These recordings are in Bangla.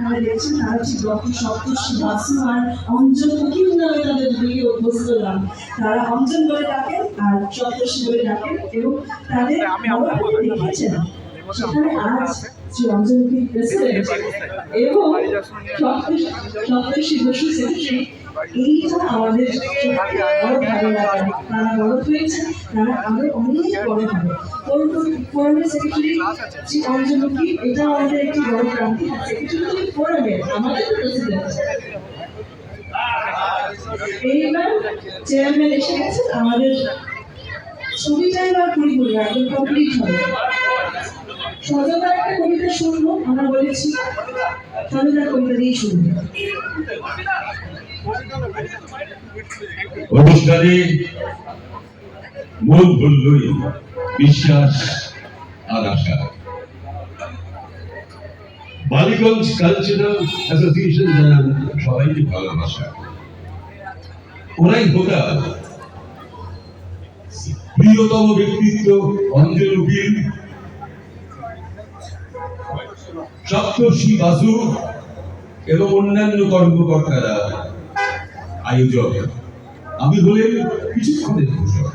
আপনারা দেখছেন তারা ঠিক ডক্টর সপ্তর্ষি বাসু আর অঞ্জন উকিল নামে তাদের দিকে অভ্যস্ত নাম। তারা অঞ্জন বলে ডাকেন আর সপ্তর্ষি বলে ডাকেন এবং তাদের দেখেছেন সেখানে আজ শ্রী অঞ্জন উকিল প্রেসিডেন্ট এবং সপ্তর্ষি বসু সেক্রেটারি। এইটা আমাদের বড় ভালো লাগে। তারা বড় হয়েছে, তারা আরো অনেক বড় হবে। ফোরামের সেক্রেটারি শ্রী অঞ্জন উকিল, এটা আমাদের একটি বড় ক্রান্তি। সেক্রেটারি ফোরামের আমাদের প্রেসিডেন্ট। এইবার চেয়ারম্যান এসে গেছেন, আমাদের ছবিটা এবার পুরোপুরি একদম কমপ্লিট হবে। সজতার একটা কবিতা শুনবো, আমরা বলেছি সজতার কবিতা দিয়েই শুনবো। অনুষ্ঠানে মূল বললই বিশ্বাস আর আশা। বালিগঞ্জ কালচারাল অ্যাসোসিয়েশন জানান সবাইকে ভালোবাসা। ওরাই হোকা প্রিয়তম ব্যক্তিত্ব অঞ্জন উকিল, সপ্তর্ষি বাসু এবং অন্যান্য কর্মকর্তারা আয়োজক। আমি হলেন কিছুক্ষণের ঘোষক।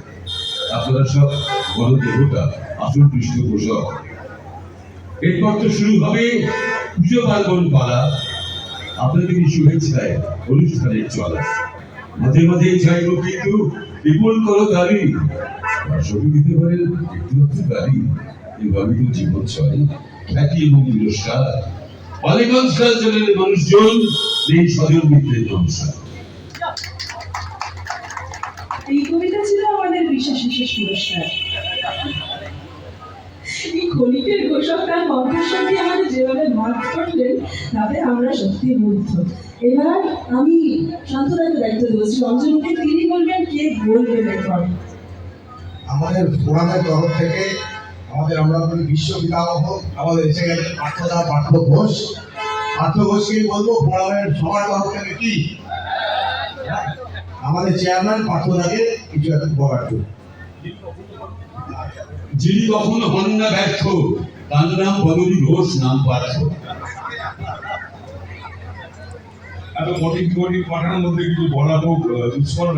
আপনারা সব গণদেবতা, আসল পৃষ্ঠপোষক। এরপর তো শুরু হবে পুজো পার্বণ পালা। আপনাদের শুভেচ্ছায় অনুষ্ঠানের চলা। মাঝে মাঝে চাইব কিন্তু বিপুল করো দাবি, ছবি দিতে পারেন একটু গাড়ি। এভাবে তো জীবন চলে, খ্যাতি এবং পুরস্কার। বালিগঞ্জ কালচারের মানুষজন এই স্বজন মিত্রের নমস্কার। এই কবিতা ছিল আমাদের বিশেষ বিশেষ পুরস্কার। এই ক্ষণিকের ঘোষক তার কণ্ঠস্বর দিয়ে আমাদের যেভাবে মাঠ করলেন তাতে আমরা সত্যি মুগ্ধ। এবার আমি শান্তদাকে দায়িত্ব দেবো, অঞ্জন উকিল তিনি বলবেন কে বলবেন এরপর। আমাদের ফোরামের তরফ থেকে আমরা বিশ্ব পিতামহ আমাদের এসে গেছে পার্থ ঘোষ। পার্থ ঘোষকেই বলবো ফোরামের সবার তরফ থেকে কি আমাদের চেয়ারম্যান পার্থদাকে কিছু একটা বলার জন্য। যিনি কখনো হন না ব্যর্থ, তার নাম বদলি ঘোষ, নাম পার্থ। এত কঠিন কঠিন পাঠানোর মধ্যে কিছু বলা হোক দুষ্কর